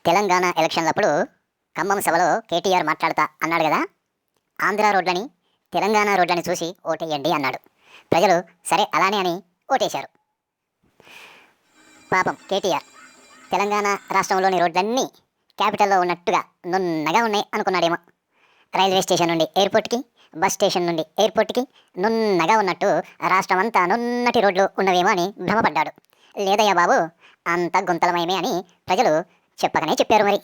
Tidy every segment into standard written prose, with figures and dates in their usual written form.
తెలంగాణ ఎలక్షన్లప్పుడు ఖమ్మం సభలో కేటీఆర్ మాట్లాడుతా అన్నాడు కదా, ఆంధ్ర రోడ్లని తెలంగాణ రోడ్లని చూసి ఓటేయండి అన్నాడు. ప్రజలు సరే అలానే అని ఓటేశారు. పాపం కేటీఆర్ తెలంగాణ రాష్ట్రంలోని రోడ్లన్నీ క్యాపిటల్లో ఉన్నట్టుగా నున్నగా ఉన్నాయి అనుకున్నాడేమో. రైల్వే స్టేషన్ నుండి ఎయిర్పోర్ట్కి, బస్ స్టేషన్ నుండి ఎయిర్పోర్ట్కి నున్నగా ఉన్నట్టు రాష్ట్రమంతా నున్నటి రోడ్లు ఉన్నవేమో అని భ్రమపడ్డాడు. లేదయ్యా బాబు, అంత గుంతలమయమే అని ప్రజలు చెప్పకనే చెప్పారు. మరి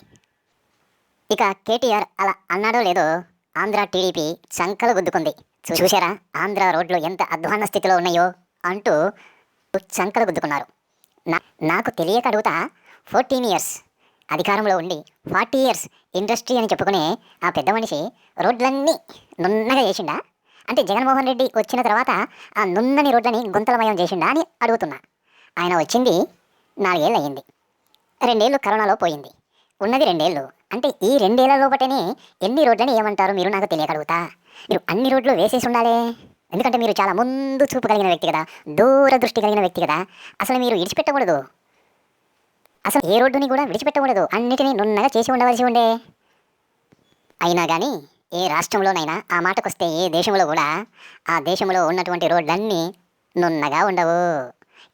ఇక కేటీఆర్ అలా అన్నాడో లేదో ఆంధ్ర టీడీపీ చంకలు గుద్దుకుంది. చూశారా ఆంధ్ర రోడ్లు ఎంత అధ్వాన్న స్థితిలో ఉన్నాయో అంటూ చంకలు గుద్దుకున్నారు. నాకు తెలియక అడుగుతా, 14 ఇయర్స్ అధికారంలో ఉండి 40 ఇయర్స్ ఇండస్ట్రీ అని చెప్పుకునే ఆ పెద్ద మనిషి రోడ్లన్నీ నున్నగా చేసిండా? అంటే జగన్మోహన్ రెడ్డి వచ్చిన తర్వాత ఆ నున్నని రోడ్లని గుంతలమయం చేసిండా అని అడుగుతున్నా. ఆయన వచ్చింది 4 ఏళ్ళు అయ్యింది. 2 ఏళ్ళు కరోనాలో పోయింది. ఉన్నది 2 ఏళ్ళు. అంటే ఈ 2 ఏళ్ల లోపటనే ఎన్ని రోడ్లని ఏమంటారు మీరు? నాకు తెలియకడుగుతా. మీరు అన్ని రోడ్లు వేసేసి ఉండాలి. ఎందుకంటే మీరు చాలా ముందు చూపు కలిగిన వ్యక్తి కదా, దూరదృష్టి కలిగిన వ్యక్తి కదా. అసలు మీరు విడిచిపెట్టకూడదు, అసలు ఏ రోడ్డుని కూడా విడిచిపెట్టకూడదు. అన్నిటినీ నున్నగా చేసి ఉండవలసి ఉండే. అయినా కానీ ఏ రాష్ట్రంలోనైనా ఆ మాటకొస్తే ఏ దేశంలో కూడా ఆ దేశంలో ఉన్నటువంటి రోడ్లన్నీ నున్నగా ఉండవు.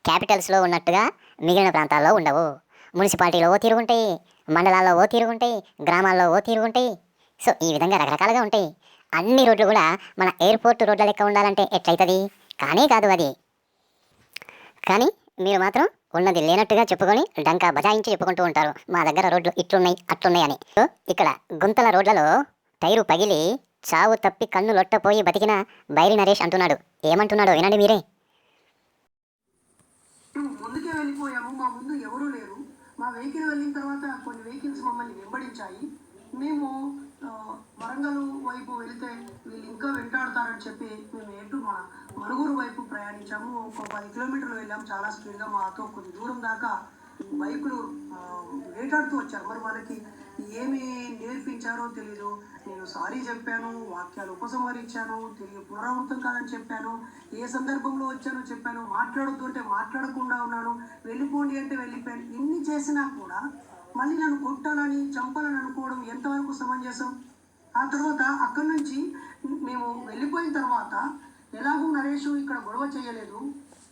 క్యాపిటల్స్లో ఉన్నట్టుగా మిగిలిన ప్రాంతాల్లో ఉండవు. మున్సిపాలిటీలో ఓ తీరుగుంటాయి, మండలాల్లో ఓ తీరుగుంటాయి, గ్రామాల్లో ఓ తీరుగుంటాయి. సో ఈ విధంగా రకరకాలుగా ఉంటాయి. అన్ని రోడ్లు కూడా మన ఎయిర్పోర్ట్ రోడ్ల లెక్క ఉండాలంటే ఎట్లయితుంది? కానీ కాదు అది. కానీ మీరు మాత్రం ఉన్నది లేనట్టుగా చెప్పుకొని డంకా బజాయించి చెప్పుకుంటూ ఉంటారు, మా దగ్గర రోడ్లు ఇట్లున్నాయి అట్లున్నాయి అని. ఇక్కడ గుంతల రోడ్లలో టైరు పగిలి చావు తప్పి కన్ను లొట్టపోయి బతికిన బైరి నరేష్ అంటున్నాడు. ఏమంటున్నాడో వినండి మీరే. ముందుకే వెళ్ళిపోయాము, మా ముందు ఎవరూ లేరు. మా వెహికల్ వెళ్ళిన తర్వాత కొన్ని వెహికల్స్ మమ్మల్ని వెంబడించాయి. మేము వరంగల్ వైపు వెళితే వీళ్ళు ఇంకా వెంటాడుతారని చెప్పి మేము ఎటు మా మనుగురు వైపు ప్రయాణించాము. ఒక 10 కిలోమీటర్లు వెళ్ళాము చాలా స్పీడ్గా. మాతో కొద్ది దూరం దాకా బైకులు వేటాడుతూ వచ్చారు. మరి వాళ్ళకి ఏమి నేర్పించారో తెలీదు. నేను సారీ చెప్పాను, వాక్యాలు ఉపసంహరించాను, తిరిగి పునరావృతం కాదని చెప్పాను, ఏ సందర్భంలో వచ్చానో చెప్పాను, మాట్లాడొద్దు అంటే మాట్లాడకుండా ఉన్నాను, వెళ్ళిపోండి అంటే వెళ్ళిపోయాను. ఇన్ని చేసినా కూడా మళ్ళీ నన్ను కొట్టాలని చంపాలని అనుకోవడం ఎంతవరకు సమంజసం? ఆ తర్వాత అక్కడి నుంచి మేము వెళ్ళిపోయిన తర్వాత ఎలాగూ నరేష్ ఇక్కడ గొడవ చేయలేదు,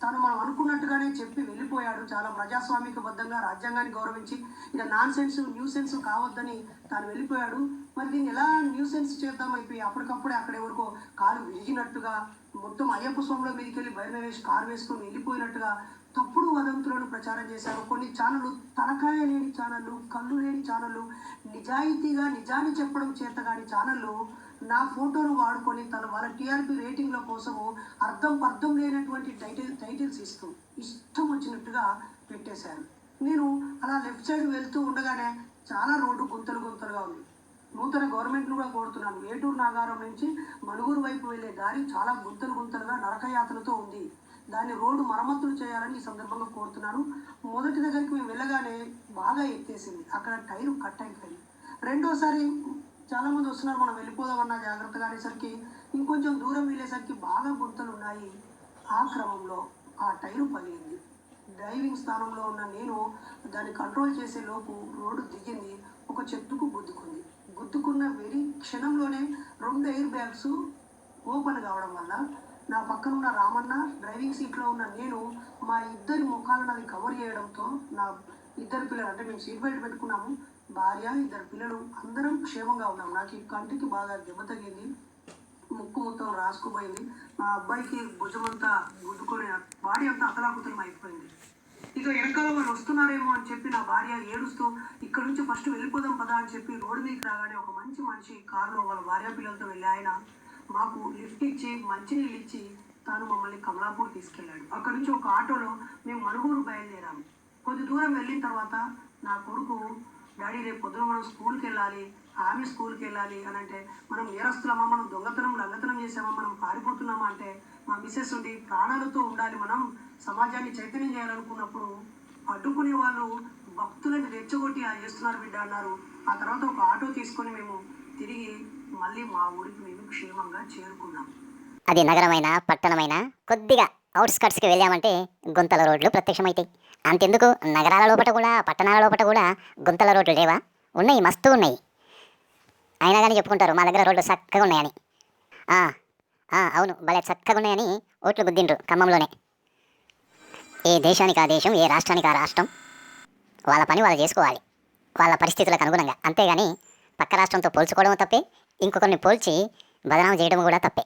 తను మనం అనుకున్నట్టుగానే చెప్పి వెళ్ళిపోయాడు. చాలా ప్రజాస్వామికబద్ధంగా రాజ్యాంగాన్ని గౌరవించి ఇక నాన్ సెన్స్ న్యూ సెన్స్ కావద్దని తాను వెళ్ళిపోయాడు. మరి దీన్ని ఎలా న్యూ సెన్స్ చేద్దామైపోయి అప్పటికప్పుడే అక్కడ ఎవరికో కాలు విరిగినట్టుగా మొత్తం అయ్యప్ప స్వామిలో మీదకి వెళ్ళి బయలుదేరేసి కారు వేసుకొని వెళ్ళిపోయినట్టుగా తప్పుడు వదంతులను ప్రచారం చేశారు. కొన్ని ఛానళ్ళు తలకాయ లేని ఛానళ్ళు, కళ్ళు లేని ఛానళ్ళు, నిజాయితీగా నిజాన్ని చెప్పడం చేతగాని ఛానళ్ళు నా ఫోటోను వాడుకొని వాళ్ళ టీఆర్పీ రేటింగ్ల కోసము అర్థం లేనటువంటి టైటిల్స్ ఇస్తూ ఇష్టం వచ్చినట్టుగా పెట్టేశారు. నేను అలా లెఫ్ట్ సైడ్ వెళ్తూ ఉండగానే చాలా రోడ్డు గుంతలుగా ఉంది. నూతన గవర్నమెంట్ను కూడా కోరుతున్నాను. ఏటూరు నాగారం నుంచి మనుగురు వైపు వెళ్ళే దారి చాలా గుంతలుగా నరకయాతనతో ఉంది. దాన్ని రోడ్డు మరమ్మతులు చేయాలని ఈ సందర్భంగా కోరుతున్నాను. మొదటి దగ్గరికి మేము వెళ్ళగానే బాగా ఎత్తేసింది, అక్కడ టైరు కట్ అయిపోయింది. రెండోసారి చాలామంది వస్తున్నారు, మనం వెళ్ళిపోదామన్నా జాగ్రత్తగా అనేసరికి ఇంకొంచెం దూరం వెళ్ళేసరికి బాగా గుంతలు ఉన్నాయి. ఆ క్రమంలో ఆ టైరు పగిలింది. డ్రైవింగ్ స్థానంలో ఉన్న నేను దాన్ని కంట్రోల్ చేసే లోపు రోడ్డు దిగింది, ఒక చెట్టుకు గుద్దుకున్న వెరీ క్షణంలోనే 2 ఎయిర్ బ్యాగ్స్ ఓపెన్ కావడం వల్ల నా పక్కన ఉన్న రామన్న, డ్రైవింగ్ సీట్లో ఉన్న నేను, మా ఇద్దరి ముఖాలను అది కవర్ చేయడంతో నా ఇద్దరు పిల్లలు, అంటే మేము సీట్ బెల్ట్ పెట్టుకున్నాము, భార్య 2 పిల్లలు అందరం క్షేమంగా ఉన్నాం. నాకు ఈ కంటికి బాగా దెబ్బ తగిలింది, ముక్కు మొత్తం రాసుకుపోయింది. మా అబ్బాయికి భుజమంతా గుద్దుకొని బాడీ అంతా అతలాకుతలం అయిపోయింది. ఇక వెనకాల వాళ్ళు వస్తున్నారేమో అని చెప్పి నా భార్య ఏడుస్తూ ఇక్కడ నుంచి ఫస్ట్ వెళ్ళిపోదాం పదా అని చెప్పి రోడ్డు మీదకి రాగానే ఒక మంచి మనిషి కారులో వాళ్ళ భార్య పిల్లలతో వెళ్ళి ఆయన మాకు లిఫ్ట్ ఇచ్చి మంచినీళ్ళు ఇచ్చి తాను మమ్మల్ని కమలాపూర్ తీసుకెళ్ళాడు. అక్కడ నుంచి ఒక ఆటోలో మేము మనుగూరు బయలుదేరాము. కొద్ది దూరం వెళ్ళిన తర్వాత నా కొడుకు, డాడీ రేపు పొద్దున మనం స్కూల్కి వెళ్ళాలి, ఆమె స్కూల్కి వెళ్ళాలి అని అంటే, మనం నేరస్తులమా, మనం లంగతనం చేసామా, మనం పారిపోతున్నామా అంటే, మా మిస్సెస్ ఉండి ప్రాణాలతో ఉండాలి, మనం సమాజాన్ని చైతన్యం చేయాలనుకున్నప్పుడు అడ్డుకునే వాళ్ళు భక్తులని రెచ్చగొట్టి చేస్తున్నారు బిడ్డ అన్నారు. ఆ తర్వాత ఒక ఆటో తీసుకొని మేము తిరిగి మళ్ళీ మా ఊరికి మేము క్షేమంగా చేరుకున్నాం. అది నగరమైనా పట్టణమైనా కొద్దిగా అవుట్స్కట్స్కి వెళ్ళామంటే గుంతల రోడ్లు ప్రత్యక్షమవుతాయి. అంతెందుకు, నగరాల లోపట కూడా, పట్టణాల లోపట కూడా గుంతల రోడ్లు లేవా? ఉన్నాయి, మస్తు ఉన్నాయి. అయినా కానీ చెప్పుకుంటారు మా దగ్గర రోడ్లు చక్కగా ఉన్నాయని. ఆ, అవును, భలే చక్కగా ఉన్నాయని ఓట్లు గుద్దిండ్రు ఖమ్మంలోనే. ఏ దేశానికి ఆ దేశం, ఏ రాష్ట్రానికి ఆ రాష్ట్రం వాళ్ళ పని వాళ్ళు చేసుకోవాలి, వాళ్ళ పరిస్థితులకు అనుగుణంగా. అంతేగాని పక్క రాష్ట్రంతో పోల్చుకోవడం తప్పే, ఇంకొకరిని పోల్చి బదనాం చేయడం కూడా తప్పే.